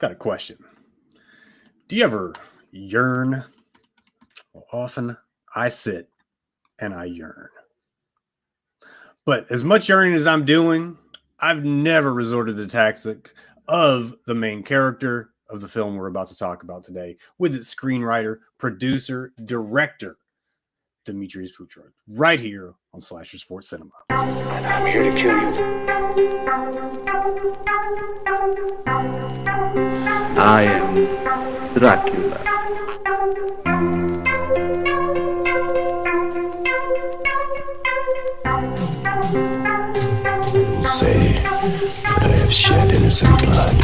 Got a question. Do you ever yearn? Well, often I sit and I yearn. But as much yearning as I'm doing, I've never resorted to the tactic of the main character of the film we're about to talk about today, with its screenwriter, producer, director, Demetrius Putra, right here on Slasher Sports Cinema. And I'm here to kill you. I am Dracula. You say that I have shed innocent blood.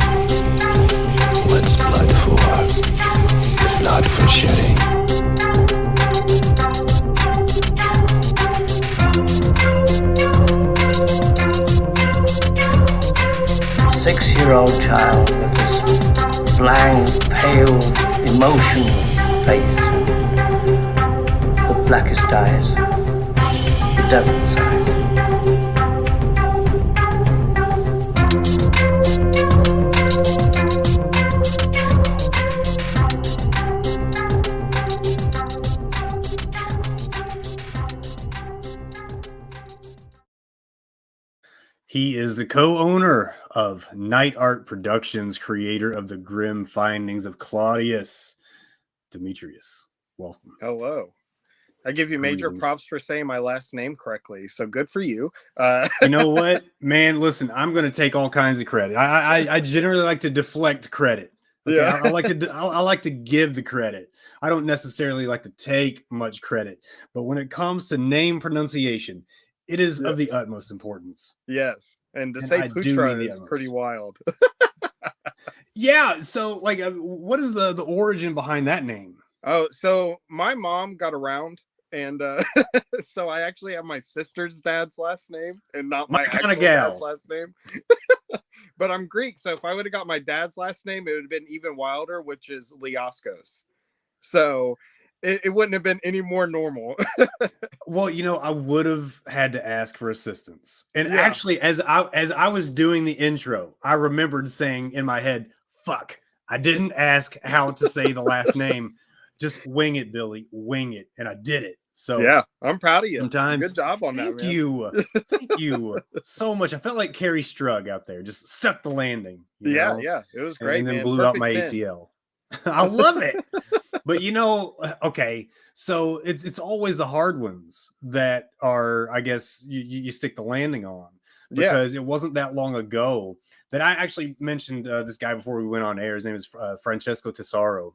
What's blood for, if not for shedding? 6-year-old child with this blank, pale, emotionless face, the blackest eyes, the devil's eyes. He is the co-owner of Night Art Productions, creator of the Grim Findings of Claudius. Demetrius, welcome. Hello. I give you major props for saying my last name correctly, so good for you. You know what, man? Listen, I'm going to take all kinds of credit. I generally like to deflect credit. Okay? Yeah, I like to give the credit. I don't necessarily like to take much credit, but when it comes to name pronunciation, it is of the utmost importance. Yes, and to say Putra is pretty wild. Yeah, so like, what is the origin behind that name? Oh, so my mom got around, and so I actually have my sister's dad's last name, and not my actual dad's last name. But I'm Greek, so if I would have got my dad's last name, it would have been even wilder, which is Liaskos. So it wouldn't have been any more normal. Well, you know, I would have had to ask for assistance. And actually, as I was doing the intro, I remembered saying in my head, fuck, I didn't ask how to say the last name. Just wing it, Billy. Wing it. And I did it. So yeah, I'm proud of you. Sometimes, good job on that, man. Thank you so much. I felt like Carrie Strug out there, just stuck the landing. Yeah, it was great. And then man. blew out my ACL. I love it. But you know, okay, so it's always the hard ones that are, I guess, you stick the landing on, because it wasn't that long ago that I actually mentioned this guy before we went on air. His name is Francesco Tesoro,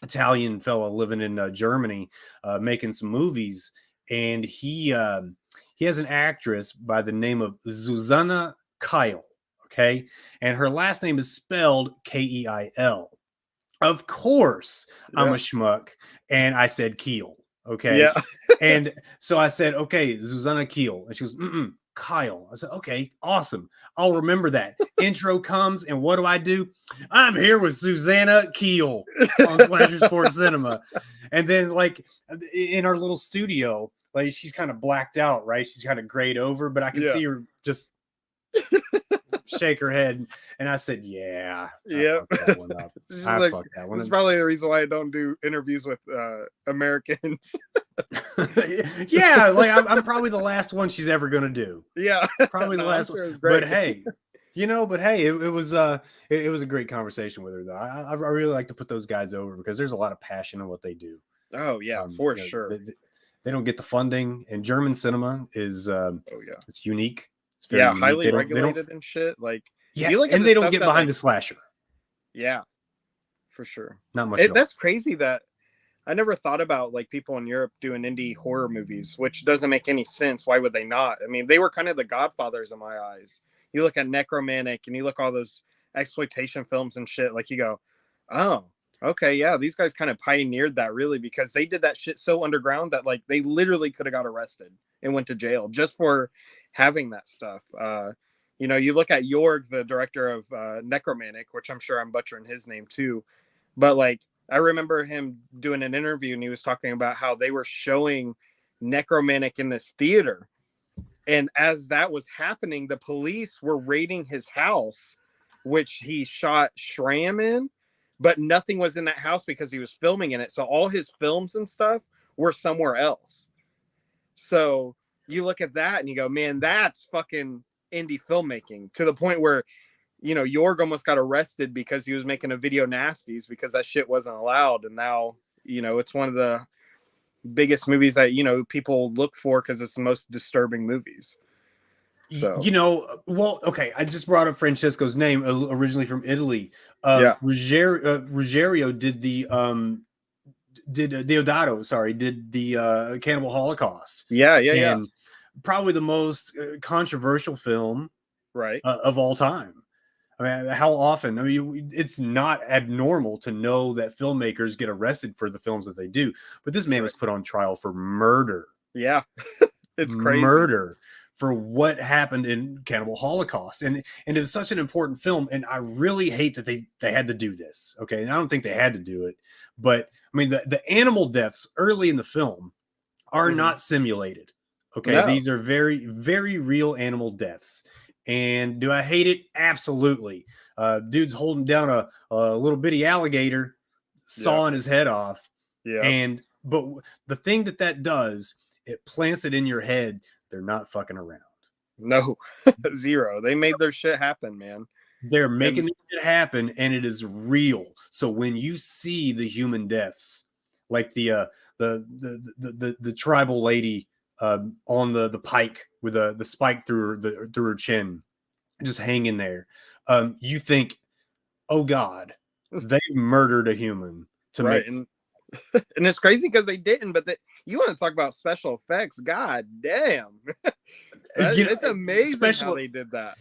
Italian fella living in Germany, making some movies, and he has an actress by the name of Susanna Kyle. Okay, and her last name is spelled Keil. Of course, I'm a schmuck, and I said Keel. Okay. Yeah. And so I said, okay, Susanna Keel. And she goes, Kyle. I said, okay, awesome. I'll remember that. Intro comes, and what do? I'm here with Susanna Keel on Slasher Sports Cinema. And then, like, in our little studio, like, she's kind of blacked out, right? She's kind of grayed over, but I can see her just shake her head, and I said, "Yeah, that one up. I fucked that one." This is probably the reason why I don't do interviews with Americans. Yeah, like I'm probably the last one she's ever gonna do. Yeah, probably the last one. But hey, it was a great conversation with her though. I really like to put those guys over because there's a lot of passion in what they do. Oh yeah, for sure. They don't get the funding, and German cinema is it's unique. It's very unique. Highly regulated and shit. Like, and they don't get behind the slasher. Yeah, for sure. Not much. That's crazy that I never thought about like people in Europe doing indie horror movies, which doesn't make any sense. Why would they not? I mean, they were kind of the godfathers in my eyes. You look at Necromantic and you look all those exploitation films and shit. Like you go, oh, okay, yeah, these guys kind of pioneered that really, because they did that shit so underground that like they literally could have got arrested and went to jail just for having that stuff. You know, you look at Jorg, the director of Necromantic, which I'm sure I'm butchering his name too, but like I remember him doing an interview and he was talking about how they were showing Necromantic in this theater, and as that was happening, the police were raiding his house which he shot Shram in, but nothing was in that house because he was filming in it. So all his films and stuff were somewhere else. So you look at that and you go, man, that's fucking indie filmmaking, to the point where, you know, Jorg almost got arrested because he was making a video nasties because that shit wasn't allowed. And now, you know, it's one of the biggest movies that, you know, people look for because it's the most disturbing movies. So, you know, well, okay, I just brought up Francesco's name, originally from Italy. Yeah. Ruggiero did the Deodato, did the Cannibal Holocaust. Yeah. Probably the most controversial film Right. of all time. I mean, how often? I mean, it's not abnormal to know that filmmakers get arrested for the films that they do, but this man was put on trial for murder. Yeah. It's crazy. Murder for what happened in Cannibal Holocaust. And it's such an important film. And I really hate that they had to do this. Okay. And I don't think they had to do it, but I mean, the animal deaths early in the film are not simulated. Okay. No. These are very, very real animal deaths. And do I hate it? Absolutely. Dude's holding down a little bitty alligator, sawing his head off. Yeah. But the thing that does, it plants it in your head. They're not fucking around. No, zero. They made their shit happen, man. They're making it happen, and it is real. So when you see the human deaths, like the tribal lady on the pike with the spike through her chin, just hanging there, you think, oh God, they murdered a human to make. And it's crazy because they didn't, but you want to talk about special effects? God damn. It's amazing how they did that.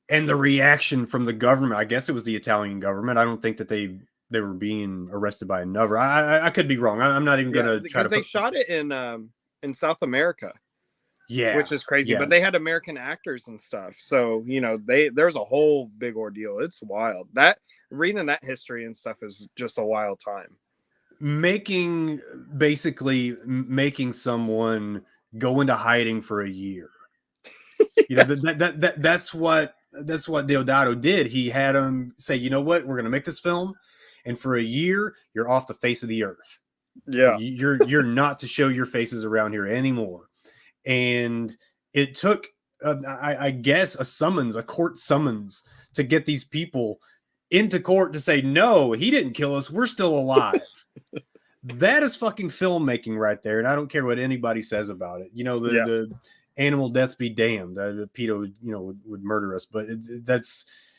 And the reaction from the government, I guess it was the Italian government. I don't think that they were being arrested by another. I could be wrong. I'm not even going to try to. Because they shot it in South America. Yeah. Which is crazy. Yeah. But they had American actors and stuff. So, you know, there's a whole big ordeal. It's wild. Reading that history and stuff is just a wild time. Basically making someone go into hiding for a year. You know, that's what Deodato did. He had him say, you know what, we're going to make this film, and for a year you're off the face of the earth. Yeah, you're not to show your faces around here anymore. And it took I guess a court summons to get these people into court to say, no, he didn't kill us, we're still alive. That is fucking filmmaking right there. And I don't care what anybody says about it. You know, the animal deaths be damned. Peter would murder us, but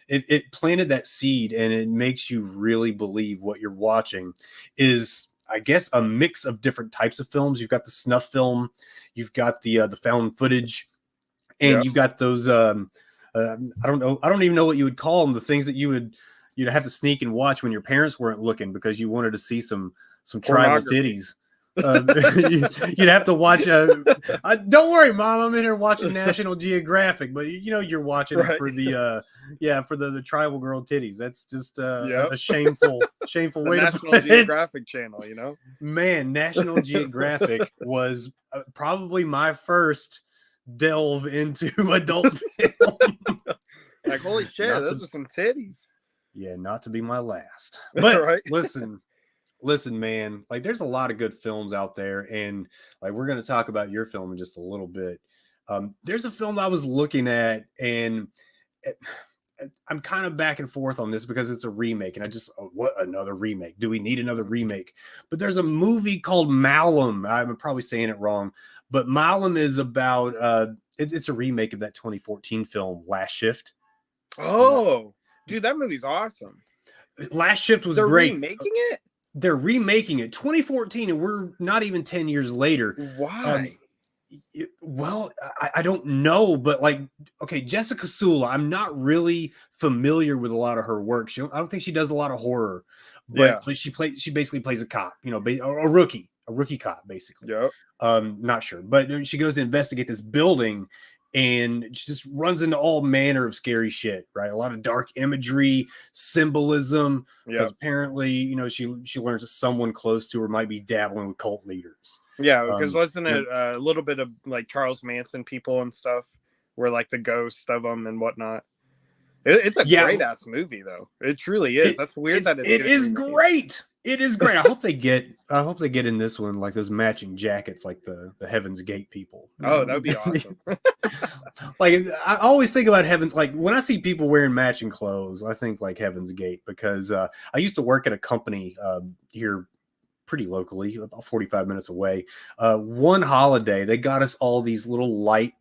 it planted that seed, and it makes you really believe what you're watching is, I guess, a mix of different types of films. You've got the snuff film, you've got the found footage, and you've got those I don't even know what you would call them, the things that you'd have to sneak and watch when your parents weren't looking because you wanted to see some tribal titties. You'd have to watch. Don't worry, Mom. I'm in here watching National Geographic, but you're watching it for the tribal girl titties. That's just a shameful way to National Geographic channel. You know, man, National Geographic was probably my first delve into adult film. Like, holy shit, those are some titties. Yeah, not to be my last. But listen, man, like, there's a lot of good films out there, and like, we're going to talk about your film in just a little bit. There's a film I was looking at, and I'm kind of back and forth on this because it's a remake, and what another remake? Do we need another remake? But there's a movie called Malum. I'm probably saying it wrong, but Malum is about it's a remake of that 2014 film Last Shift. Oh, dude, that movie's awesome. Last Shift was great. They're remaking it? They're remaking it 2014, and we're not even 10 years later. Why? Well, I don't know, but like, okay, Jessica Sula, I'm not really familiar with a lot of her work. I don't think she does a lot of horror, but she basically plays a cop, a rookie cop, basically. Yeah. Not sure, but she goes to investigate this building, and she just runs into all manner of scary shit, right? A lot of dark imagery, symbolism, because apparently, she learns that someone close to her might be dabbling with cult leaders. Yeah, because wasn't it a little bit of like Charles Manson people and stuff, where like the ghost of them and whatnot? It's a great ass movie, though. It truly is. That's weird that it is great. It is great. I hope they get in this one like those matching jackets, like the Heaven's Gate people. Oh, that would be awesome. Like I always think about Heaven's, like when I see people wearing matching clothes, I think like Heaven's Gate, because I used to work at a company here pretty locally, about 45 minutes away. One holiday, they got us all these little light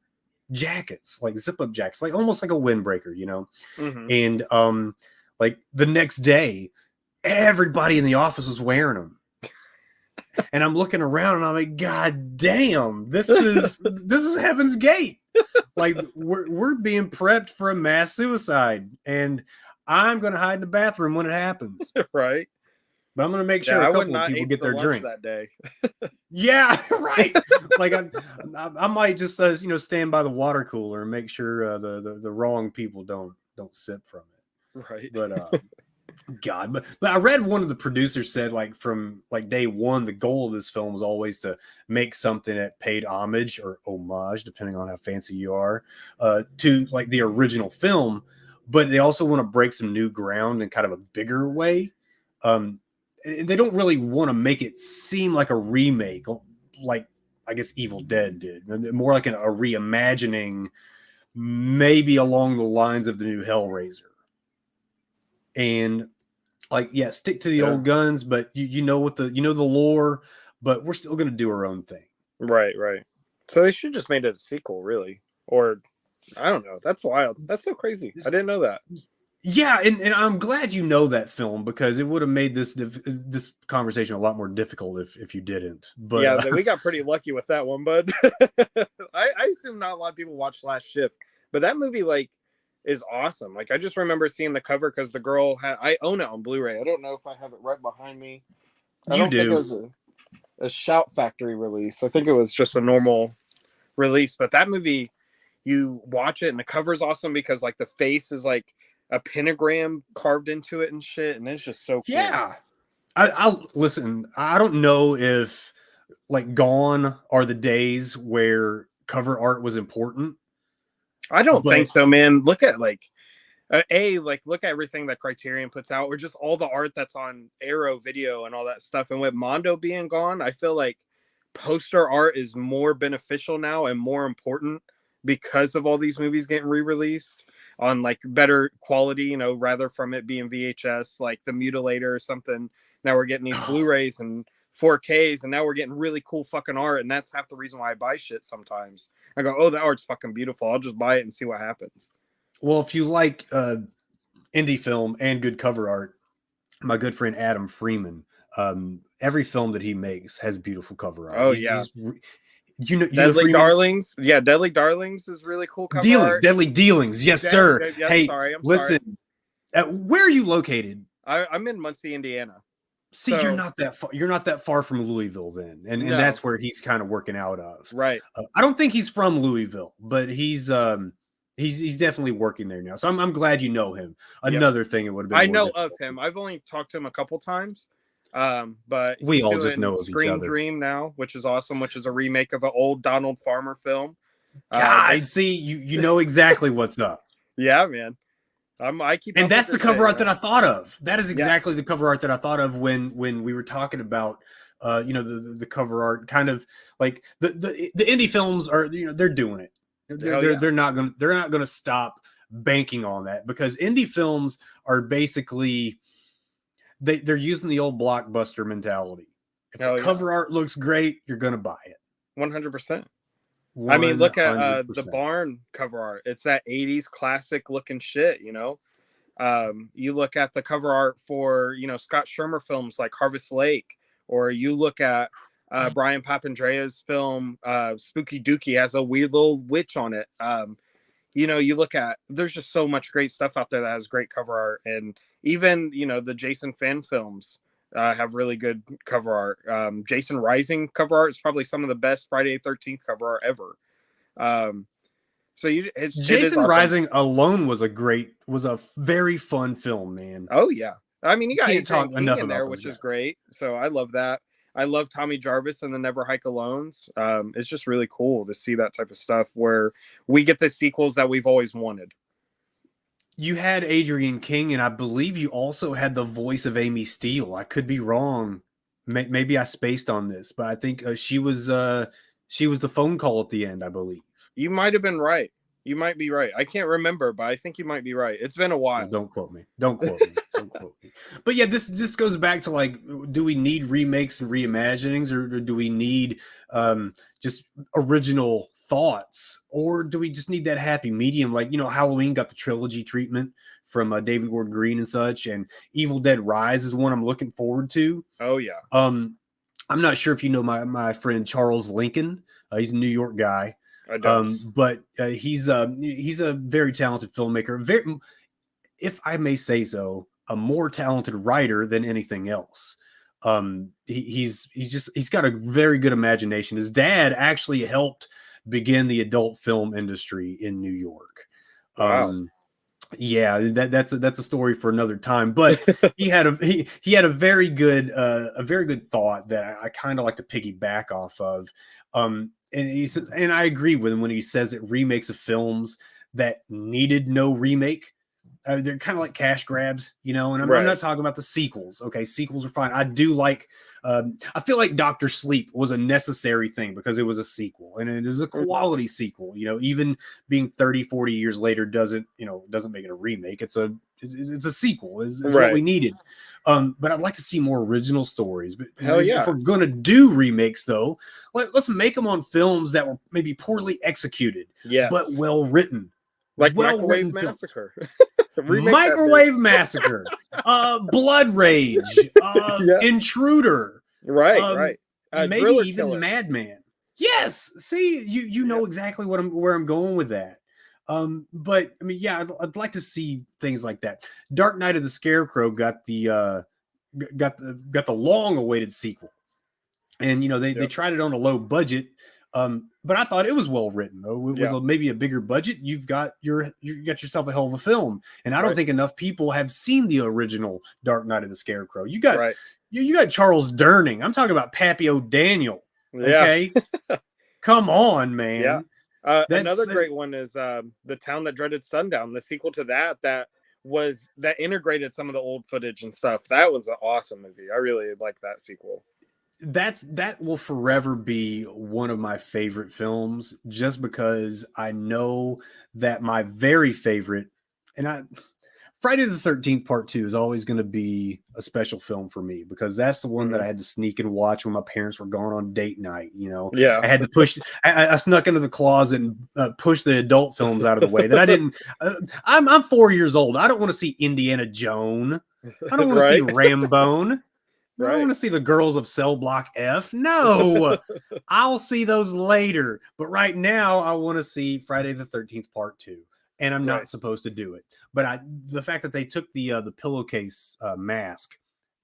jackets, like zip-up jackets, like almost like a windbreaker, you know. And like the next day, everybody in the office was wearing them. And I'm looking around and I'm like, God damn, this is Heaven's Gate. Like we're being prepped for a mass suicide, and I'm gonna hide in the bathroom when it happens. Right. But I'm gonna make sure a couple of people get their drink that day. Yeah, right. Like I might just stand by the water cooler and make sure the wrong people don't sip from it. Right. But God, but I read one of the producers said, like, from like day one, the goal of this film was always to make something that paid homage or homage, depending on how fancy you are, to like the original film. But they also want to break some new ground in kind of a bigger way. They don't really want to make it seem like a remake, like I guess Evil Dead did. More like a reimagining, maybe along the lines of the new Hellraiser. And like, yeah, stick to the old guns, but you know the lore, but we're still gonna do our own thing. Right. So they should just made it a sequel, really, or I don't know. That's wild. That's so crazy. I didn't know that. Yeah, and I'm glad you know that film, because it would have made this conversation a lot more difficult if you didn't. But yeah, we got pretty lucky with that one, bud. I assume not a lot of people watched Last Shift, but that movie is awesome. Like I just remember seeing the cover because the girl I own it on Blu-ray. I don't know if I have it right behind me. I don't think it was a Shout Factory release. I think it was just a normal release. But that movie, you watch it and the cover's awesome because like the face is like a pentagram carved into it and shit, and it's just so cool. Yeah. I'll listen. I don't know if like gone are the days where cover art was important. I don't think so, man. Look at look at everything that Criterion puts out, or just all the art that's on Arrow Video and all that stuff. And with Mondo being gone, I feel like poster art is more beneficial now and more important because of all these movies getting re-released on like better quality, you know, rather from it being VHS, like The Mutilator or something. Now we're getting these Blu-rays and 4Ks, and now we're getting really cool fucking art, and that's half the reason why I buy shit sometimes. I go, oh, that art's fucking beautiful. I'll just buy it and see what happens. Well, if you like indie film and good cover art, my good friend Adam Freeman, every film that he makes has beautiful cover art. Oh, Deadly Darlings. Yeah, Deadly Darlings is really cool cover art. Deadly Dealings. Yes, sir. Hey, I'm listen, where are you located? I'm in Muncie, Indiana. See, you're not that far. You're not that far from Louisville, then, and that's where he's kind of working out of. Right. I don't think he's from Louisville, but he's definitely working there now. So I'm glad you know him. Another thing, it would have been. I know of him. I've only talked to him a couple times, but we all just know of each other. Dream now, which is awesome, which is a remake of an old Donald Farmer film. God, see, you know exactly what's up. Yeah, man. I keep, and that's the cover art that I thought of. That is exactly the cover art that I thought of when we were talking about, the cover art, kind of like the indie films are, they're doing it. They're not gonna stop banking on that, because indie films are basically they're using the old blockbuster mentality. If the cover art looks great, you're gonna buy it. 100%. I mean, look at the Barn cover art. It's that 80s classic looking shit, you know. You look at the cover art for, Scott Shermer films like Harvest Lake, or you look at Brian Papandreou's film Spooky Dookie has a weird little witch on it. You look at, there's just so much great stuff out there that has great cover art. And even, the Jason Finn films have really good cover art. Jason Rising cover art is probably some of the best Friday the 13th cover art ever. Jason Rising alone was a very fun film, man. Oh yeah, I mean, you can't talk enough in about there, which is great. So I love that. I love Tommy Jarvis and the Never Hike Alones. It's just really cool to see that type of stuff where we get the sequels that we've always wanted. You had Adrienne King, and I believe you also had the voice of Amy Steele. I could be wrong. Maybe I spaced on this, but I think she was the phone call at the end, I believe. You might have been right. You might be right. I can't remember, but I think you might be right. It's been a while. Well, don't quote me. Don't quote me. Don't quote me. But yeah, this goes back to like, do we need remakes and reimaginings, or do we need just original thoughts, or do we just need that happy medium? Like, Halloween got the trilogy treatment from David Gordon Green and such, and Evil Dead Rise is one I'm looking forward to. Oh yeah. I'm not sure if you know my friend Charles Lincoln. He's a New York guy. I don't. But he's a very talented filmmaker. Very, if I may say so, a more talented writer than anything else. He's got a very good imagination. His dad actually helped begin the adult film industry in New York. Wow. Yeah, that's a story for another time. But he had a very good thought that I kind of like to piggyback off of. And he says, and I agree with him when he says that remakes of films that needed no remake, they're kind of like cash grabs, and I'm not talking about the sequels. Okay, sequels are fine. I do like, I feel like Dr. Sleep was a necessary thing because it was a sequel, and it was a quality sequel. Even being 30, 40 years later doesn't make it a remake. It's a sequel. It's what we needed. But I'd like to see more original stories. But hell yeah, if we're gonna do remakes, though, let's make them on films that were maybe poorly executed, but well written, like Microwave Massacre. Microwave Massacre, Blood Rage, Intruder, right. Maybe even Killer. Madman. Yes, see, you know exactly where I'm going with that. But I mean, yeah, I'd like to see things like that. Dark Knight of the Scarecrow got the long-awaited sequel, and they tried it on a low budget, but I thought it was well written. With maybe a bigger budget, you got yourself a hell of a film. And I don't think enough people have seen the original Dark Knight of the Scarecrow. You got Charles Durning. I'm talking about Pappy O'Daniel. Okay, come on, man. Yeah. Another great one is The Town That Dreaded Sundown, the sequel to that integrated some of the old footage and stuff. That was an awesome movie. I really like that sequel. That will forever be one of my favorite films, just because I know that my very favorite, Friday the 13th Part 2 is always going to be a special film for me, because that's the one that I had to sneak and watch when my parents were gone on date night. I had to push. I snuck into the closet and pushed the adult films out of the way that I didn't. I'm 4 years old. I don't want to see Indiana Jones. I don't want to see Rambone. I don't want to see the Girls of Cell Block F. No, I'll see those later. But right now, I want to see Friday the 13th Part 2. And I'm not supposed to do it. But the fact that they took the pillowcase mask,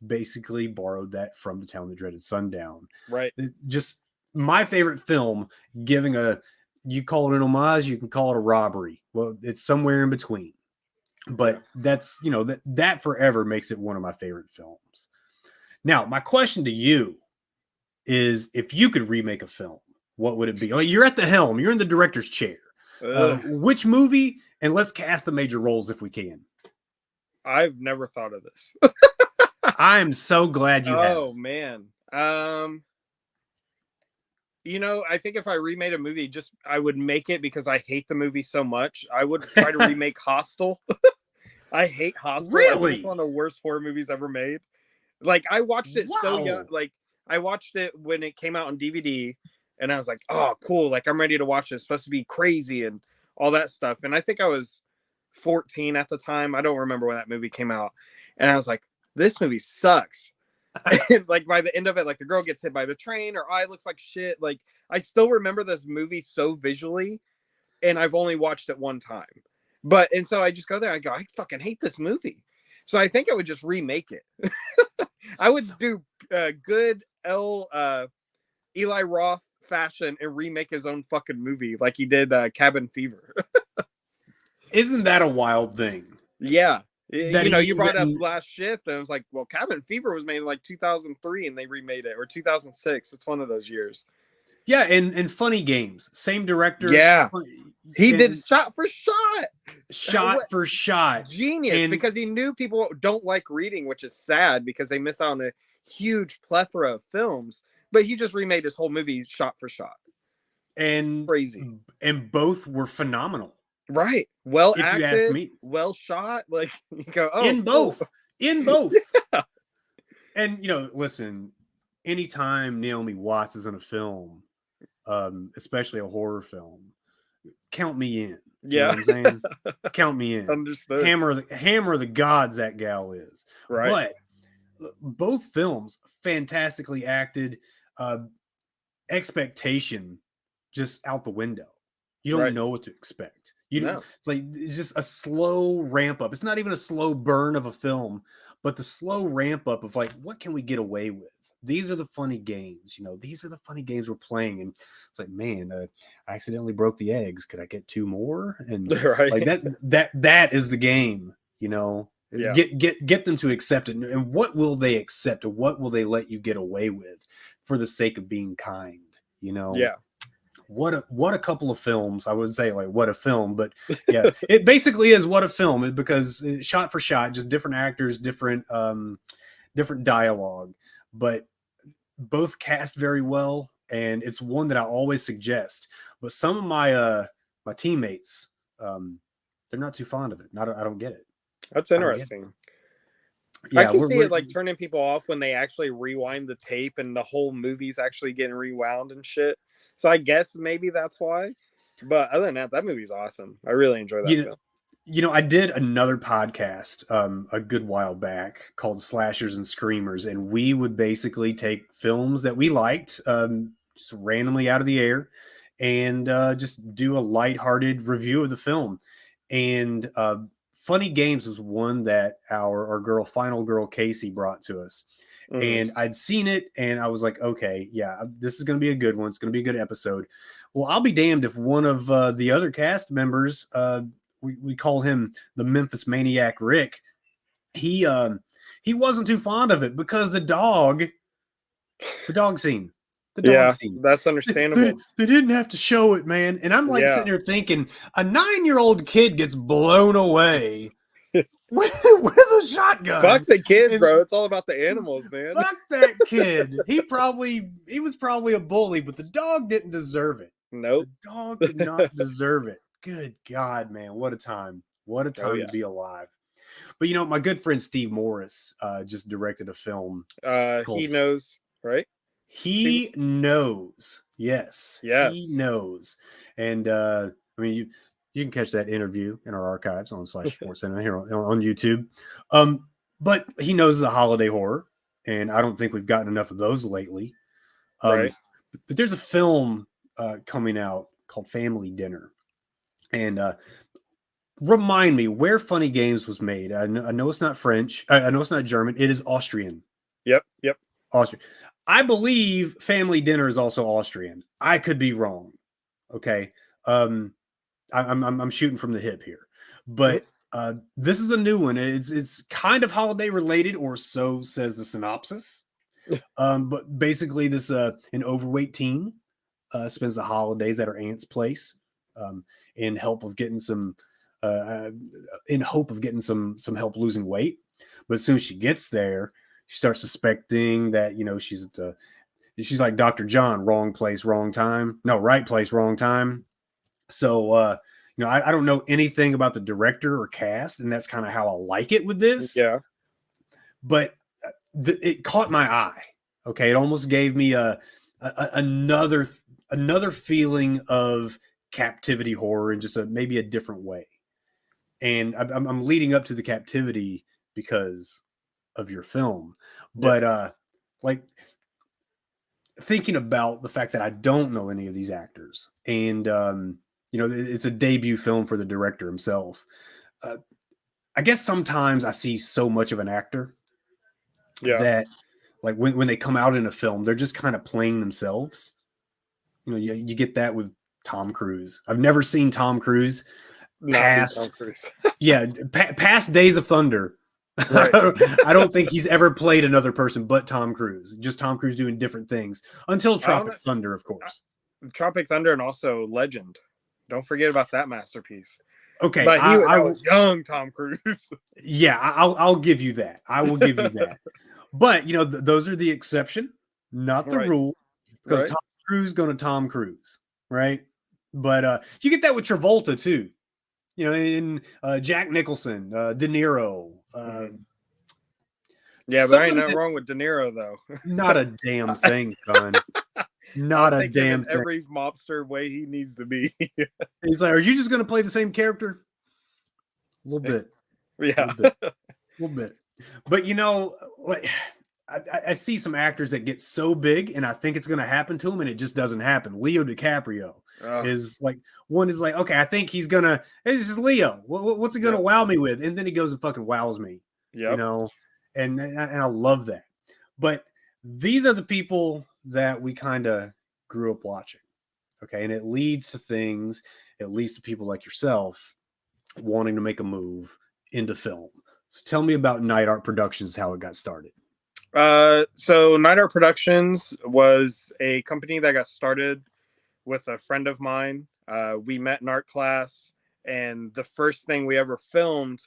basically borrowed that from The Town That Dreaded Sundown. Right. Just my favorite film, you call it an homage, you can call it a robbery. Well, it's somewhere in between. But that's, that forever makes it one of my favorite films. Now, my question to you is, if you could remake a film, what would it be? Like, you're at the helm, you're in the director's chair. Which movie? And let's cast the major roles if we can. I've never thought of this. I'm so glad you have. Oh man. I think if I remade a movie, I would make it because I hate the movie so much. I would try to remake Hostel. I hate Hostel. Really? It's one of the worst horror movies ever made. Like, I watched it so young. Like, I watched it when it came out on DVD, and I was like, oh, cool. Like, I'm ready to watch it. It's supposed to be crazy and all that stuff. And I think I was 14 at the time. I don't remember when that movie came out. And I was like, this movie sucks. And like, by the end of it, like, the girl gets hit by the train, her eye looks like shit. Like, I still remember this movie so visually, and I've only watched it one time. And so I just go there, I go, I fucking hate this movie. So I think I would just remake it. I would do good Eli Roth fashion and remake his own fucking movie like he did Cabin Fever. Isn't that a wild thing? Yeah. You brought up Last Shift, and I was like, well, Cabin Fever was made in like 2003 and they remade it, or 2006. It's one of those years. Yeah, and Funny Games, same director. Yeah. He did shot for shot. shot for shot. Genius, And because he knew people don't like reading, which is sad because they miss out on a huge plethora of films. But he just remade his whole movie shot for shot. Crazy. And both were phenomenal. Right. Well if acted, you ask me. well shot. Like you go, oh, in both. cool. In both. And listen, anytime Naomi Watts is in a film, especially a horror film, count me in. You know what I'm saying? Count me in. Understood. Hammer the gods that gal is. Right. But both films fantastically acted. Expectation just out the window. You don't know what to expect. It's just a slow ramp up. It's not even a slow burn of a film, but the slow ramp up of like, what can we get away with? These are the funny games, these are the funny games we're playing. And it's like, man, I accidentally broke the eggs. Could I get 2 more? And like that is the game, Yeah. Get them to accept it. And what will they accept? Or what will they let you get away with for the sake of being kind? Yeah. What a couple of films. I would say like what a film, but yeah, it basically is what a film, because shot for shot, just different actors, different dialogue, but both cast very well. And it's one that I always suggest, but some of my teammates, they're not too fond of it. I don't get it. That's interesting. Yeah, I can see it like turning people off when they actually rewind the tape and the whole movie's actually getting rewound and shit. So I guess maybe that's why. But other than that movie's awesome. I really enjoy that film. I did another podcast a good while back called Slashers and Screamers, and we would basically take films that we liked just randomly out of the air and just do a lighthearted review of the film. And Funny Games was one that our final girl Casey brought to us. Mm-hmm. And I'd seen it and I was like, okay, yeah, this is going to be a good one. It's going to be a good episode. Well, I'll be damned if one of the other cast members, we call him the Memphis Maniac Rick, he wasn't too fond of it because the dog scene. Scene. That's understandable. They didn't have to show it, man. And I'm like sitting there thinking, a 9-year-old kid gets blown away with a shotgun. Fuck the kids, bro. It's all about the animals, man. Fuck that kid. He was probably a bully, but the dog didn't deserve it. Nope. The dog did not deserve it. Good God, man. What a time. What a time to be alive. But my good friend Steve Morris just directed a film. He knows, right? He knows. Yes. He knows. And I mean, you can catch that interview in our archives on /SportsCenter here on YouTube. But he knows the holiday horror, and I don't think we've gotten enough of those lately. Right. But there's a film coming out called Family Dinner. And remind me where Funny Games was made. I know it's not French. I know it's not German. It is Austrian. Yep. Austrian. I believe Family Dinner is also Austrian. I could be wrong. Okay. I'm shooting from the hip here, but this is a new one. It's kind of holiday related, or so says the synopsis. But basically, this an overweight teen spends the holidays at her aunt's place in hope of getting some help losing weight. But as soon as she gets there, she starts suspecting that she's like Dr. John, wrong place, wrong time. No, right place, wrong time. So, I don't know anything about the director or cast, and that's kind of how I like it with this. Yeah. But it caught my eye. Okay. It almost gave me another feeling of captivity horror in just maybe a different way. And I'm leading up to the captivity because of your film. But, like, thinking about the fact that I don't know any of these actors, and it's a debut film for the director himself. I guess sometimes I see so much of an actor that, like, when they come out in a film, they're just kind of playing themselves. You get that with Tom Cruise. I've never seen Tom Cruise past past Days of Thunder. Right. I don't think he's ever played another person but Tom Cruise. Just Tom Cruise doing different things until Tropic Thunder, of course. Tropic Thunder, and also Legend. Don't forget about that masterpiece. Okay, But I that will. was young Tom Cruise. Yeah, I'll give you that. I will give you that. But those are the exception, not the Right. rule, because Right. Tom Cruise going to Tom Cruise, right? But you get that with Travolta too. In Jack Nicholson, De Niro. Yeah, but ain't Somebody nothing that wrong with De Niro though. not a damn thing, son. I'll Not a take him in damn thing. every mobster way he needs to be. He's like, are you just going to play the same character? A little bit, Yeah. a little bit. But like, I see some actors that get so big, and I think it's going to happen to them, and it just doesn't happen. Leo DiCaprio is like one is like, okay, I think he's gonna. It's just Leo. What's he gonna wow me with? And then he goes and fucking wows me. Yep. And I love that. But these are the people that we kind of grew up watching. Okay, and it leads to things. It leads to people like yourself wanting to make a move into film. So tell me about Night Art Productions, how it got started. So Night Art Productions was a company that got started with a friend of mine. We met in art class, and the first thing we ever filmed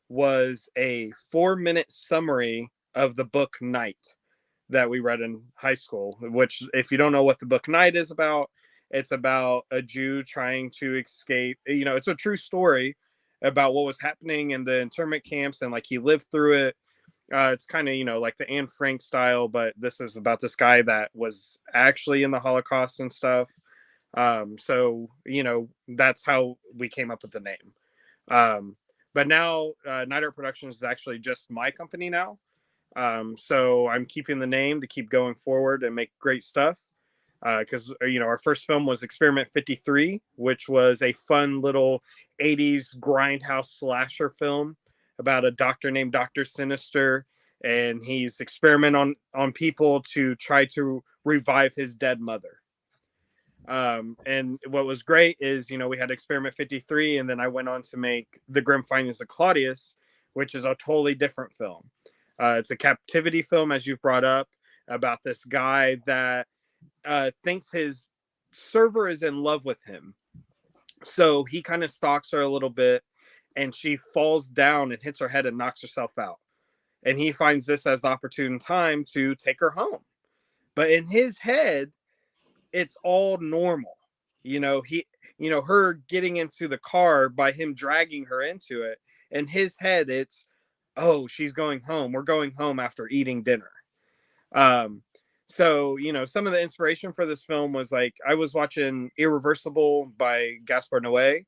was a 4-minute summary of the book Night that we read in high school, which, if you don't know what the book Night is about, it's about a Jew trying to escape. It's a true story about what was happening in the internment camps, and like he lived through it. It's kind of, like the Anne Frank style, but this is about this guy that was actually in the Holocaust and stuff. So, that's how we came up with the name. But now Night Art Productions is actually just my company now. So I'm keeping the name to keep going forward and make great stuff. Because, our first film was Experiment 53, which was a fun little 80s grindhouse slasher film about a doctor named Dr. Sinister, and he's experimenting on people to try to revive his dead mother. And what was great is, we had Experiment 53, and then I went on to make The Grim Findings of Claudius, which is a totally different film. It's a captivity film, as you've brought up, about this guy that thinks his server is in love with him. So he kind of stalks her a little bit, and she falls down and hits her head and knocks herself out. And he finds this as the opportune time to take her home. But in his head, it's all normal. Her getting into the car by him dragging her into it. In his head, it's, oh, she's going home. We're going home after eating dinner. So, some of the inspiration for this film was like, I was watching Irreversible by Gaspar Noé.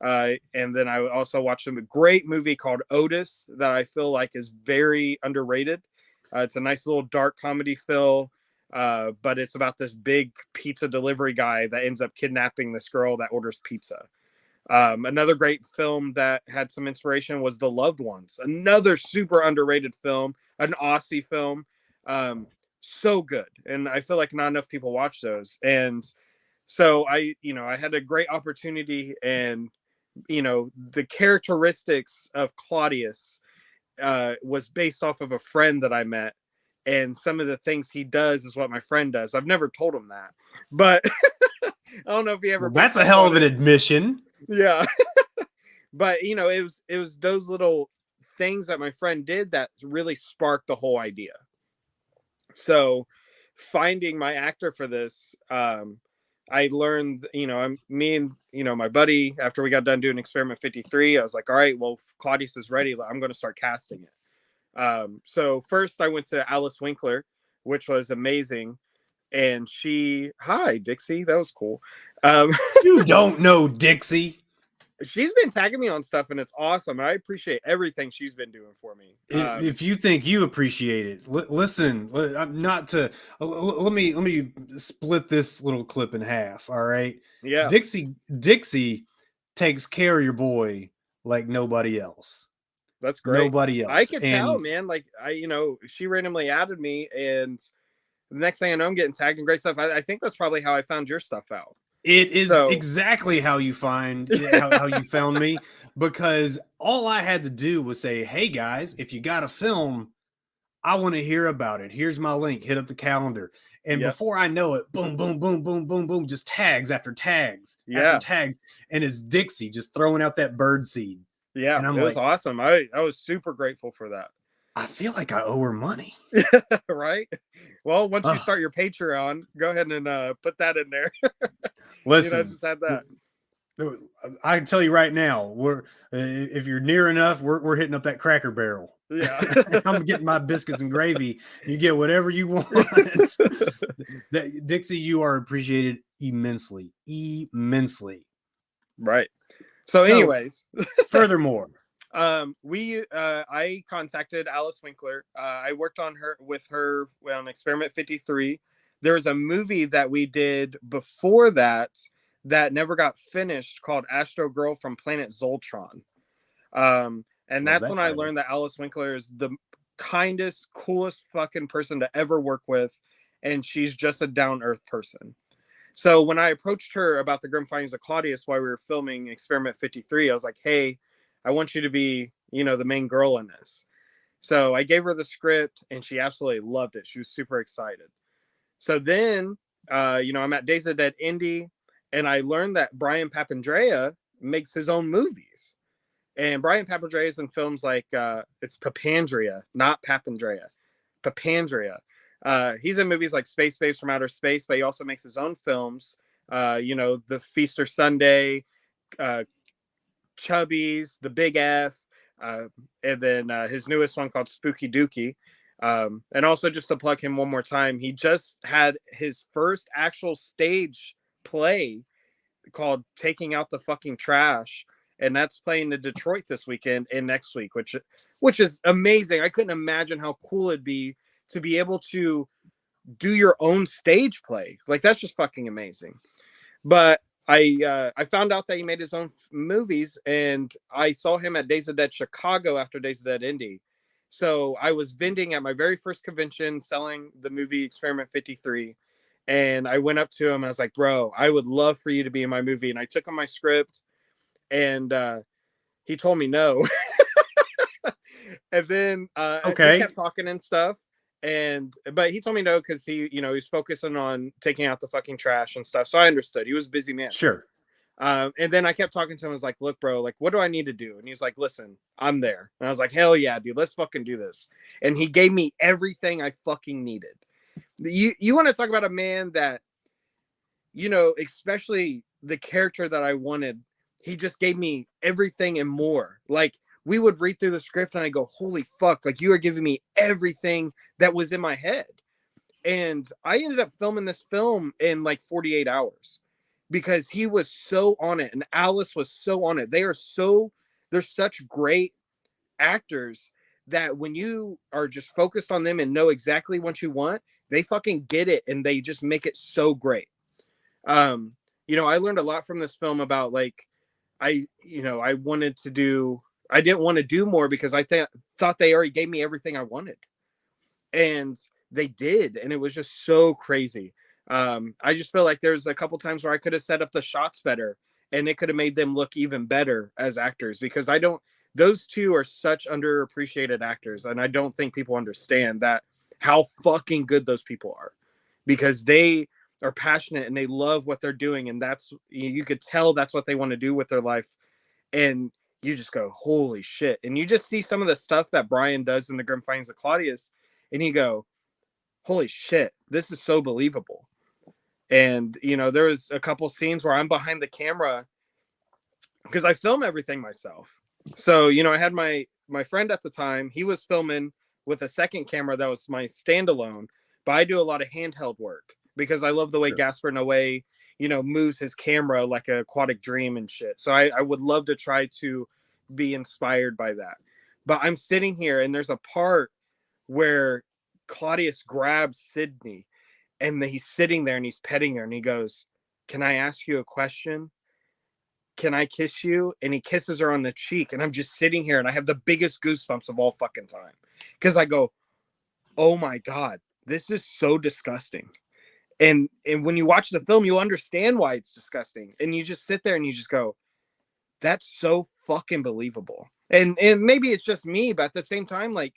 And then I also watched a great movie called Otis that I feel like is very underrated. It's a nice little dark comedy film, but it's about this big pizza delivery guy that ends up kidnapping this girl that orders pizza. Another great film that had some inspiration was The Loved Ones, another super underrated film, an Aussie film. So good. And I feel like not enough people watch those. And so I had a great opportunity, and, the characteristics of Claudius was based off of a friend that I met. And some of the things he does is what my friend does. I've never told him that, but I don't know if he ever. Well, that's a hell of an admission. Yeah. But, it was those little things that my friend did that really sparked the whole idea. So finding my actor for this, I learned, me and, my buddy, after we got done doing Experiment 53, I was like, all right, well, if Claudius is ready, I'm going to start casting it. So first I went to Alice Winkler, which was amazing. And hi, Dixie. That was cool. You don't know Dixie. She's been tagging me on stuff, and it's awesome. And I appreciate everything she's been doing for me. If you think you appreciate it, listen. Not to let me split this little clip in half. All right. Yeah. Dixie takes care of your boy like nobody else. That's great. Nobody else. I could tell, man. Like she randomly added me, and the next thing I know, I'm getting tagged in great stuff. I think that's probably how I found your stuff out. It is exactly how you how you found me, because all I had to do was say, hey guys, if you got a film, I want to hear about it. Here's my link. Hit up the calendar. And Yep. before I know it, boom, boom, boom, boom, boom, boom, just tags after tags Yeah. after tags. And it's Dixie just throwing out that bird seed. Yeah, And I'm it was like, awesome. I was super grateful for that. I feel like I owe her money. Right? Well, once you Ugh. start your Patreon, go ahead and put that in there. Listen, Just had that. I can tell you right now, we're if you're near enough, we're hitting up that Cracker Barrel. Yeah. I'm getting my biscuits and gravy. You get whatever you want. Dixie, you are appreciated immensely. Right. So anyways, furthermore, I contacted Alice Winkler. I worked with her on Experiment 53. There was a movie that we did before that never got finished called Astro Girl from Planet Zoltron. And that's when I learned that Alice Winkler is the kindest, coolest fucking person to ever work with, and she's just a down-earth person. So when I approached her about the Grim Findings of Claudius while we were filming Experiment 53, I was like, hey, I want you to be, the main girl in this. So I gave her the script and she absolutely loved it. She was super excited. So then, I'm at Days of the Dead Indie, and I learned that Brian Papandrea makes his own movies. And Brian Papandrea is in films like, it's Papandrea, not Papandrea. Papandrea. He's in movies like Space Babes from Outer Space, but he also makes his own films. The Feaster Sunday, Chubbies, The Big F, and then his newest one called Spooky Dookie. And also, just to plug him one more time, he just had his first actual stage play called Taking Out the Fucking Trash, and that's playing in Detroit this weekend and next week, which is amazing. I couldn't imagine how cool it'd be to be able to do your own stage play. Like, that's just fucking amazing. But I found out that he made his own movies, and I saw him at Days of Dead Chicago after Days of Dead Indy. So I was vending at my very first convention selling the movie Experiment 53. And I went up to him. I was like, bro, I would love for you to be in my movie. And I took him my script, and he told me no. And then we kept talking and stuff. But he told me no because he's focusing on taking out the fucking trash and stuff. So I understood. He was a busy man. Sure. And then I kept talking to him. I was like, look, bro, like, what do I need to do? And he's like, listen, I'm there. And I was like, hell yeah, dude, let's fucking do this. And he gave me everything I fucking needed. You want to talk about a man that, especially the character that I wanted, he just gave me everything and more. Like, we would read through the script and I go, holy fuck, like, you are giving me everything that was in my head. And I ended up filming this film in like 48 hours because he was so on it and Alice was so on it. They're such great actors that when you are just focused on them and know exactly what you want, they fucking get it and they just make it so great. I learned a lot from this film about, like, I didn't want to do more because I thought they already gave me everything I wanted. And they did. And it was just so crazy. I just feel like there's a couple times where I could have set up the shots better and it could have made them look even better as actors, because those two are such underappreciated actors. And I don't think people understand that how fucking good those people are, because they are passionate and they love what they're doing. And you could tell that's what they want to do with their life. And you just go, holy shit. And you just see some of the stuff that Brian does in the Grim Findings of Claudius, and you go, holy shit, this is so believable. And, there was a couple scenes where I'm behind the camera because I film everything myself. So, I had my friend at the time, he was filming with a second camera that was my standalone, but I do a lot of handheld work because I love the way Gaspar Noé, moves his camera like a Aquatic Dream and shit. So I would love to try to be inspired by that. But I'm sitting here and there's a part where Claudius grabs Sydney and he's sitting there and he's petting her and he goes, can I ask you a question? Can I kiss you? And he kisses her on the cheek. And I'm just sitting here and I have the biggest goosebumps of all fucking time. Because I go, oh my God, this is so disgusting. And when you watch the film, you'll understand why it's disgusting. And you just sit there and you just go, that's so fucking believable. And maybe it's just me, but at the same time, like,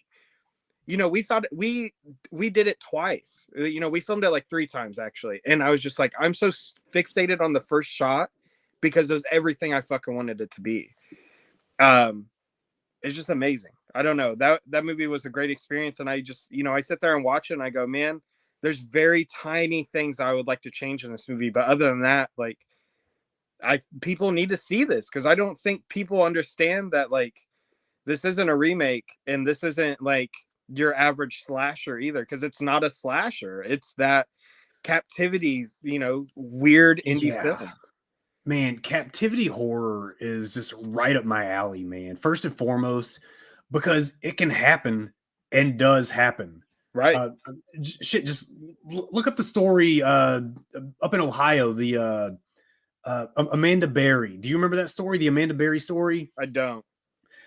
we thought we did it twice. We filmed it like 3 times actually, and I was just like, I'm so fixated on the first shot because it was everything I fucking wanted it to be. It's just amazing. I don't know, that movie was a great experience, and I just I sit there and watch it and I go, man, there's very tiny things I would like to change in this movie, but other than that, like, people need to see this because I don't think people understand that, like, this isn't a remake and this isn't like your average slasher either, because it's not a slasher. It's that captivity, weird indie Yeah. film. Man, captivity horror is just right up my alley, man. First and foremost, because it can happen and does happen. Right. Shit, just look up the story up in Ohio, the Amanda Berry. Do you remember that story, the Amanda Berry story? I don't.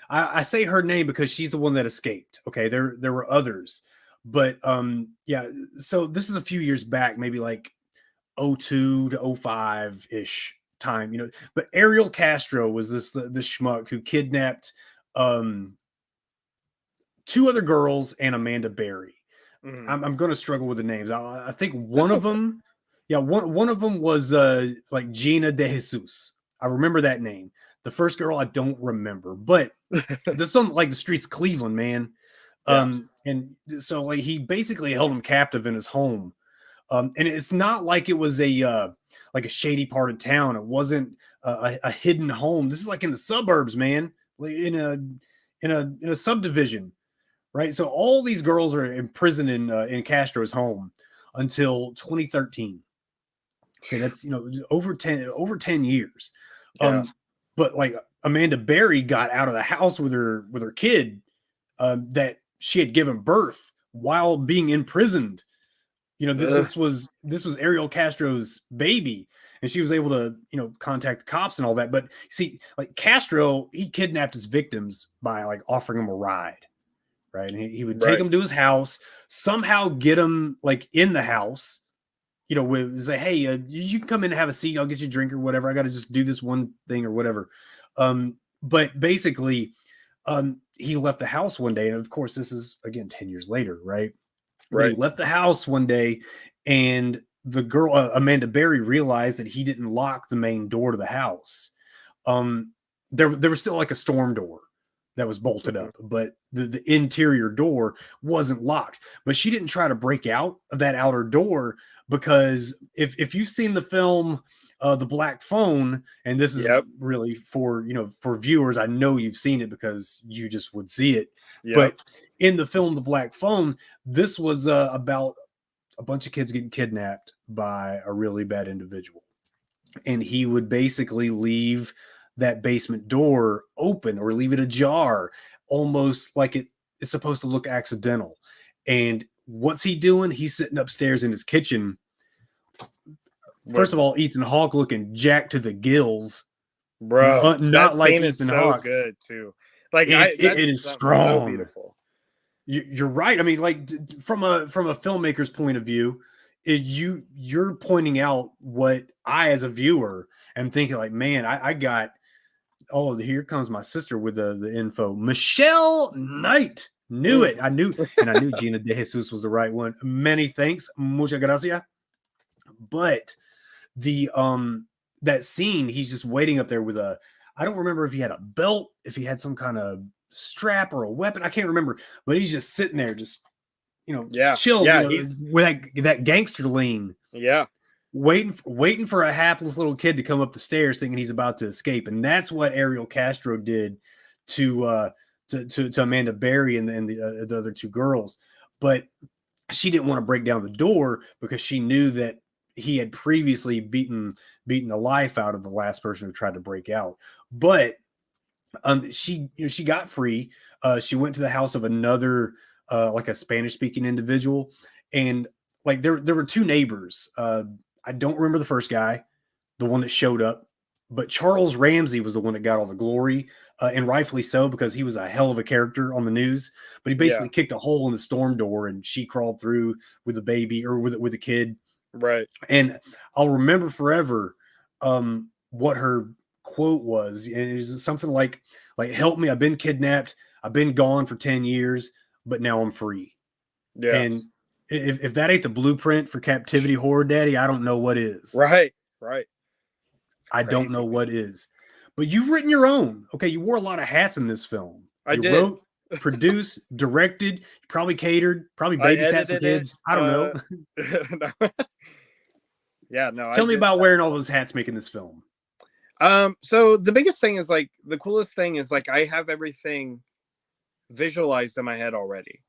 I say her name because she's the one that escaped. Okay, there were others, but yeah. So this is a few years back, maybe like 02 to 05 ish time, But Ariel Castro was this schmuck who kidnapped 2 other girls and Amanda Berry. Mm-hmm. I'm going to struggle with the names. I think one of them, one of them was like Gina de Jesus. I remember that name. The first girl I don't remember, but this on like the streets of Cleveland, man. And so like he basically held him captive in his home. And it's not like it was a shady part of town. It wasn't a hidden home. This is like in the suburbs, man, in a subdivision, right? So all these girls are imprisoned in Castro's home until 2013. Okay, that's over 10 years. Yeah. But like Amanda Berry got out of the house with her kid that she had given birth while being imprisoned. This was Ariel Castro's baby, and she was able to, contact the cops and all that. But see, like Castro, he kidnapped his victims by like offering them a ride, right? And he would take them to his house, somehow get them like in the house, with say, hey, you can come in and have a seat. I'll get you a drink or whatever. I got to just do this one thing or whatever. But basically, he left the house one day, and of course, this is again 10 years later, right? Right. He left the house one day, and the girl, Amanda Berry, realized that he didn't lock the main door to the house. There was still like a storm door that was bolted up, but the interior door wasn't locked. But she didn't try to break out of that outer door because if you've seen the film The Black Phone, and this is really for viewers, I know you've seen it because you just would see it. But in the film The Black Phone, this was about a bunch of kids getting kidnapped by a really bad individual, and he would basically leave that basement door open or leave it ajar, almost like it's supposed to look accidental. And what's he doing? He's sitting upstairs in his kitchen. First of all, Ethan Hawke looking jacked to the gills, bro. Not like Ethan Hawke. Good too. Like it is strong. So beautiful. You're right. I mean, like from a filmmaker's point of view, you're pointing out what I, as a viewer, am thinking. Like, man, I got. Oh, here comes my sister with the info. Michelle Knight, knew it. I knew Gina de Jesus was the right one. Many thanks, muchas gracias. But the that scene, he's just waiting up there with I don't remember if he had a belt, if he had some kind of strap or a weapon. I can't remember, but he's just sitting there, just chill, with that gangster lean, waiting for a hapless little kid to come up the stairs, thinking he's about to escape. And that's what Ariel Castro did to Amanda Berry and the other 2 girls. But she didn't want to break down the door because she knew that he had previously beaten the life out of the last person who tried to break out. But she got free. She went to the house of another like a Spanish speaking individual, and like there were 2 neighbors. I don't remember the first guy, the one that showed up, but Charles Ramsey was the one that got all the glory, and rightfully so, because he was a hell of a character on the news. But he basically kicked a hole in the storm door, and she crawled through with a baby or with a kid. Right. And I'll remember forever what her quote was. And it was something like, help me, I've been kidnapped. I've been gone for 10 years. but now I'm free. Yeah. And if that ain't the blueprint for captivity horror, Daddy, I don't know what is. Right. I don't know Crazy. what is. But you've written your own. Okay, you wore a lot of hats in this film. I did. Wrote, produced, directed, probably catered, probably babysat some kids. I don't know. No. Yeah, no. Tell me about wearing all those hats making this film. So the biggest thing is like the coolest thing is like I have everything visualized in my head already.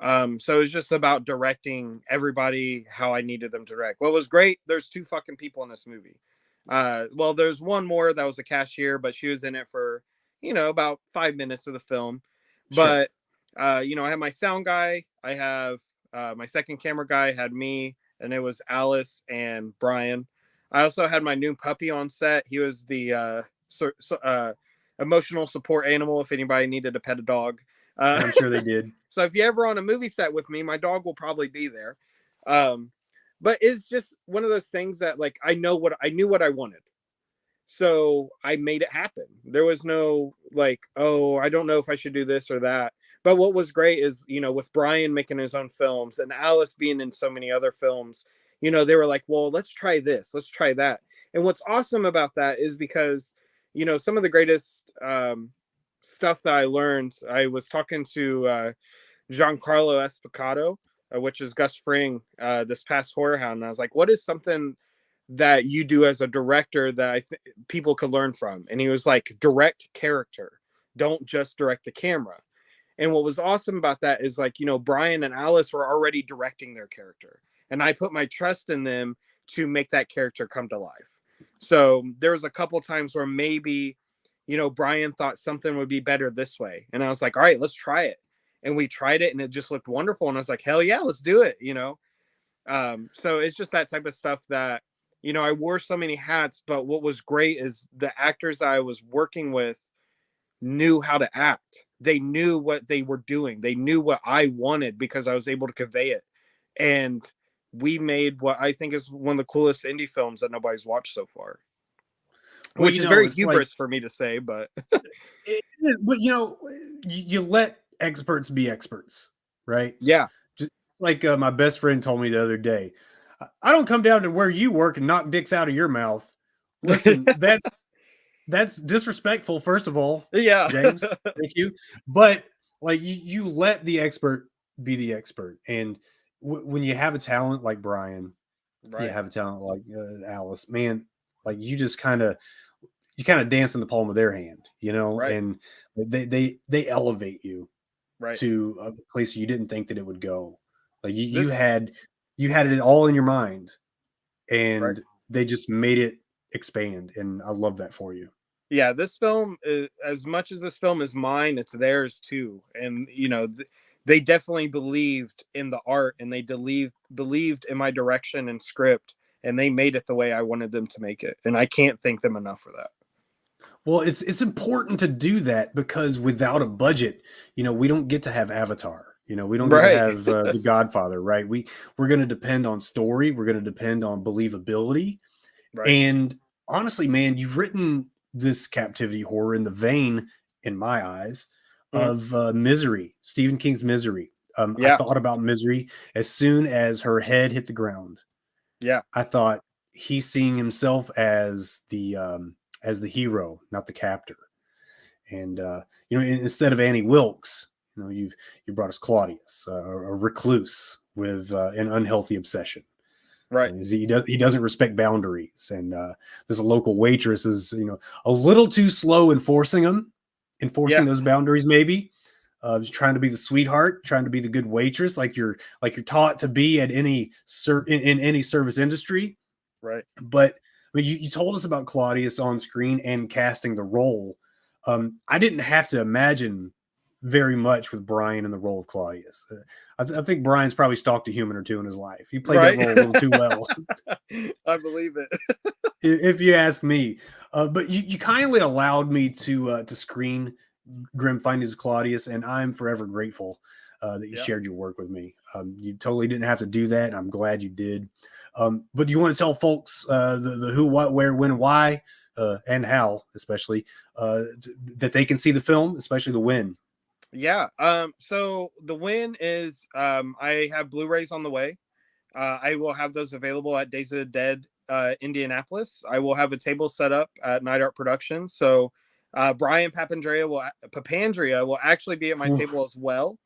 So it's just about directing everybody how I needed them to direct. What was great, there's 2 fucking people in this movie. Well, there's one more that was a cashier, but she was in it for, about 5 minutes of the film. Sure. But, I have my sound guy. I have my second camera guy had me, and it was Alice and Brian. I also had my new puppy on set. He was the emotional support animal if anybody needed to pet a dog. I'm sure they did. So if you're ever on a movie set with me, my dog will probably be there. But it's just one of those things that like I knew what I wanted. So I made it happen. There was no like, oh, I don't know if I should do this or that. But what was great is, with Brian making his own films and Alice being in so many other films, they were like, well, let's try this, let's try that. And what's awesome about that is because, some of the greatest stuff that I learned, I was talking to Giancarlo Esposito, which is Gus Fring, this past Horror Hound. And I was like, what is something that you do as a director that I think people could learn from? And he was like, direct character. Don't just direct the camera. And what was awesome about that is like, Brian and Alice were already directing their character. And I put my trust in them to make that character come to life. So there was a couple times where maybe, Brian thought something would be better this way. And I was like, all right, let's try it. And we tried it and it just looked wonderful. And I was like, hell yeah, let's do it. So it's just that type of stuff that, I wore so many hats, but what was great is the actors I was working with knew how to act. They knew what they were doing. They knew what I wanted because I was able to convey it. And we made what I think is one of the coolest indie films that nobody's watched so far. Well, which is very hubris for me to say, but but you let experts be experts, right? Yeah. Just like my best friend told me the other day, I don't come down to where you work and knock dicks out of your mouth. Listen, that's disrespectful, first of all. Yeah. James, thank you. But like you let the expert be the expert. And when you have a talent like Brian, right. You have a talent like Alice, man, like you just kind of dance in the palm of their hand, right. And they elevate you right. to a place you didn't think that it would go. Like you had it all in your mind, and right. they just made it expand. And I love that for you. Yeah. This film, as much as this film is mine, it's theirs too. And, they definitely believed in the art, and they believed in my direction and script, and they made it the way I wanted them to make it. And I can't thank them enough for that. Well, it's important to do that because without a budget, we don't get to have Avatar. We don't get to have The Godfather, right? We're going to depend on story. We're going to depend on believability. Right. And honestly, man, you've written this captivity horror in the vein, in my eyes, of Misery, Stephen King's Misery. I thought about Misery as soon as her head hit the ground. Yeah. I thought he's seeing himself as the hero, not the captor. And instead of Annie Wilkes, you brought us Claudius, a recluse with an unhealthy obsession. Right. He doesn't respect boundaries, and this local waitress is a little too slow enforcing those boundaries. Maybe just trying to be the sweetheart, trying to be the good waitress, like you're taught to be at any in any service industry. Right. But you told us about Claudius on screen and casting the role. I didn't have to imagine very much with Brian in the role of Claudius. I think Brian's probably stalked a human or two in his life. He played that role a little too well. I believe it. If you ask me. But you kindly allowed me to screen Grim Findings of Claudius, and I'm forever grateful that you shared your work with me. You totally didn't have to do that, and I'm glad you did. But do you want to tell folks the who, what, where, when, why, and how, especially, that they can see the film, especially the when? Yeah. So the win is I have Blu-rays on the way. I will have those available at Days of the Dead, Indianapolis. I will have a table set up at Night Art Productions. So Brian Papandrea will actually be at my table as well.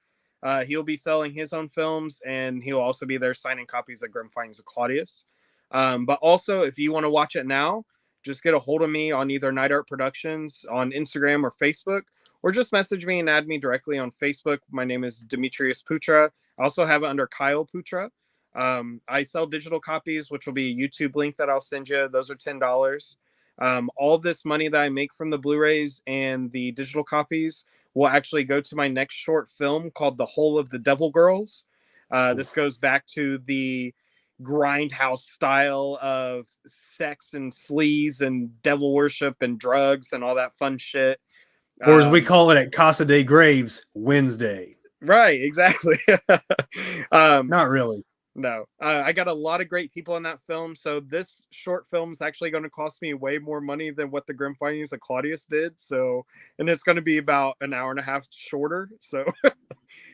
He'll be selling his own films, and he'll also be there signing copies of Grim Findings of Claudius. But also, if you want to watch it now, just get a hold of me on either Night Art Productions on Instagram or Facebook, or just message me and add me directly on Facebook. My name is Demetrius Putra. I also have it under Kyle Putra. I sell digital copies, which will be a YouTube link that I'll send you. Those are $10. All this money that I make from the Blu-rays and the digital copies will actually go to my next short film called The Whole of the Devil Girls. This goes back to the grindhouse style of sex and sleaze and devil worship and drugs and all that fun shit. Or as we call it at Casa de Graves, Wednesday. Right, exactly. Not really. No, I got a lot of great people in that film. So this short film is actually going to cost me way more money than what the Grim Findings of Claudius did. So, and it's going to be about an hour and a half shorter. So,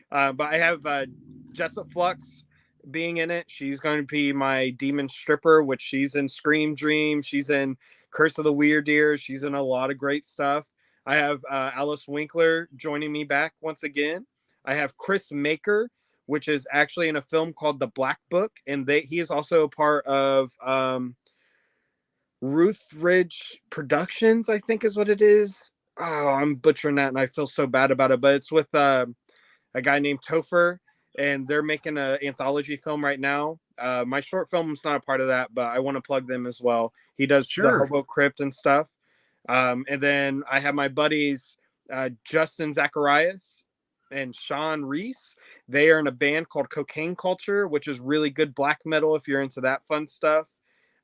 but I have Jessup Flux being in it. She's going to be my demon stripper, which she's in Scream Dream. She's in Curse of the Weird Deer. She's in a lot of great stuff. I have Alice Winkler joining me back once again. I have Chris Maker, which is actually in a film called The Black Book. And he is also a part of Ruth Ridge Productions, I think is what it is. Oh, I'm butchering that, and I feel so bad about it. But it's with a guy named Topher, and they're making an anthology film right now. My short film is not a part of that, but I want to plug them as well. He does the Hobo Crypt and stuff. And then I have my buddies, Justin Zacharias and Sean Reese. They are in a band called Cocaine Culture, which is really good black metal if you're into that fun stuff.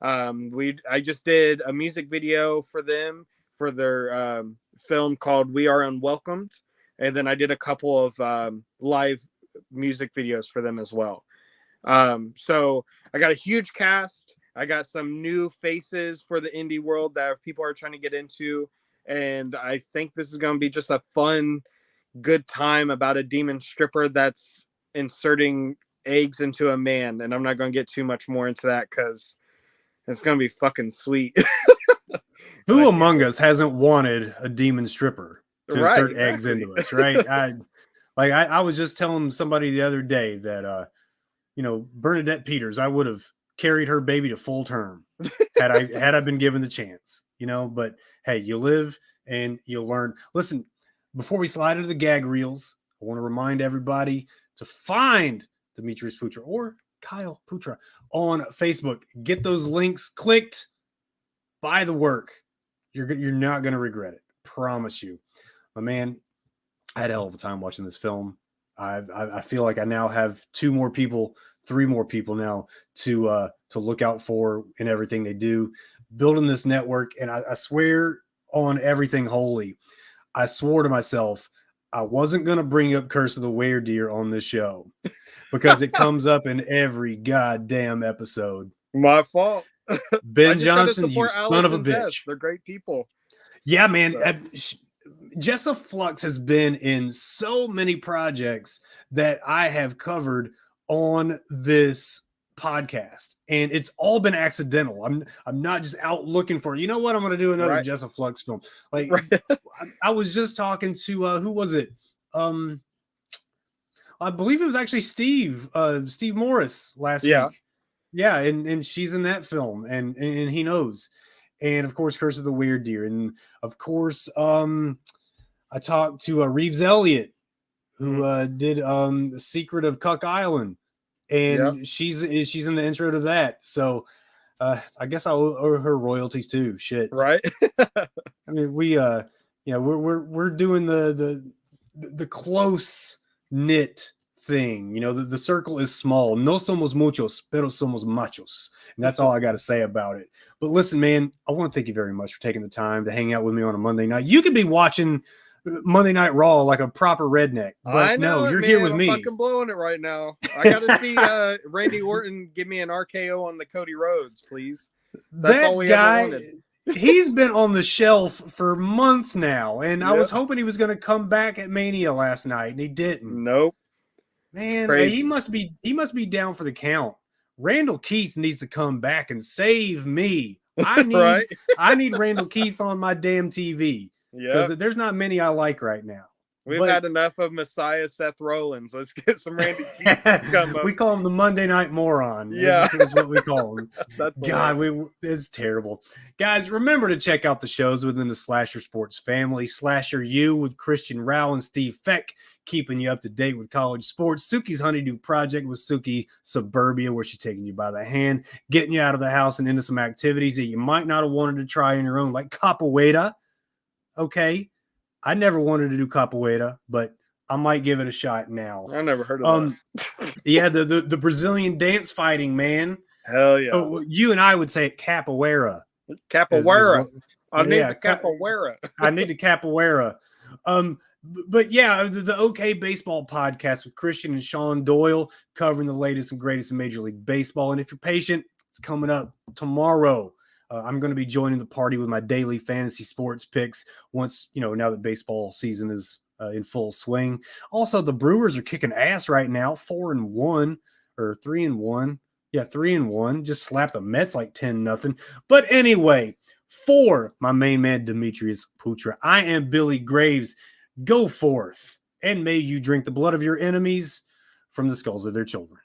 I just did a music video for them for their film called We Are Unwelcomed. And then I did a couple of live music videos for them as well. So I got a huge cast. I got some new faces for the indie world that people are trying to get into. And I think this is going to be just a fun, good time about a demon stripper that's inserting eggs into a man. And I'm not going to get too much more into that because it's going to be fucking sweet. Who among us hasn't wanted a demon stripper to insert eggs into us, right? I was just telling somebody the other day that, Bernadette Peters, I would have carried her baby to full term had I been given the chance, but hey, you live and you learn. Listen, before we slide into the gag reels, I want to remind everybody to find Demetrius Putra or Kyle Putra on Facebook. Get those links clicked. Buy the work. You're not going to regret it. Promise you. My man, I had a hell of a time watching this film. I feel like I now have 3 more people now to look out for in everything they do. Building this network, and I swear on everything holy, I swore to myself I wasn't going to bring up Curse of the Weird Deer on this show because it comes up in every goddamn episode. My fault. Ben Johnson, you son of a bitch. They're great people. Yeah, man. Jessup Flux has been in so many projects that I have covered on this podcast, and it's all been accidental. I'm not just out looking for, I'm going to do another Jessup Flux film. I was just talking to who was it? I believe it was actually Steve Morris last week. Yeah, and she's in that film, and he knows. And of course, Curse of the Weird Deer, and of course, I talked to Reeves Elliott, who did The Secret of Cuck Island, and she's in the intro to that. So I guess I owe her royalties too. Shit, right? I mean, we're doing the close knit thing. The circle is small. No somos muchos, pero somos machos. And that's all I got to say about it. But listen, man, I want to thank you very much for taking the time to hang out with me on a Monday night. You could be watching Monday Night Raw like a proper redneck, but no, you're here with me. I'm fucking blowing it right now. I got to see Randy Orton give me an RKO on the Cody Rhodes, please. That's all we ever wanted. He's been on the shelf for months now, and I Yep. was hoping he was going to come back at Mania last night, and he didn't. Nope. Man, crazy. he must be down for the count. Randall Keith needs to come back and save me. I need Right? I need Randall Keith on my damn TV Yeah. because there's not many I like right now. We've But- had enough of Messiah Seth Rollins. Let's get some Randy Keith to come up. We call him the Monday Night Moron. Yeah. That's what we call him. That's God, hilarious. it's terrible. Guys, remember to check out the shows within the Slasher Sports family. Slasher U with Christian Rao and Steve Feck, keeping you up to date with college sports. Suki's Honeydew Project with Suki Suburbia, where she's taking you by the hand, getting you out of the house and into some activities that you might not have wanted to try on your own, like capoeira. Okay. I never wanted to do capoeira, but I might give it a shot now. I never heard of Yeah, the Brazilian dance fighting, man. that. Hell yeah. Oh, you and I would say it capoeira. Capoeira. I need Yeah, the capoeira. I need the capoeira. But yeah, the OK Baseball podcast with Christian and Sean Doyle covering the latest and greatest in Major League Baseball. And if you're patient, it's coming up tomorrow. I'm going to be joining the party with my daily fantasy sports picks once, now that baseball season is in full swing. Also, the Brewers are kicking ass right now, 4-1 or 3-1. Yeah, 3-1. Just slapped the Mets like 10-0. But anyway, for my main man, Demetrius Putra, I am Billy Graves. Go forth, and may you drink the blood of your enemies from the skulls of their children.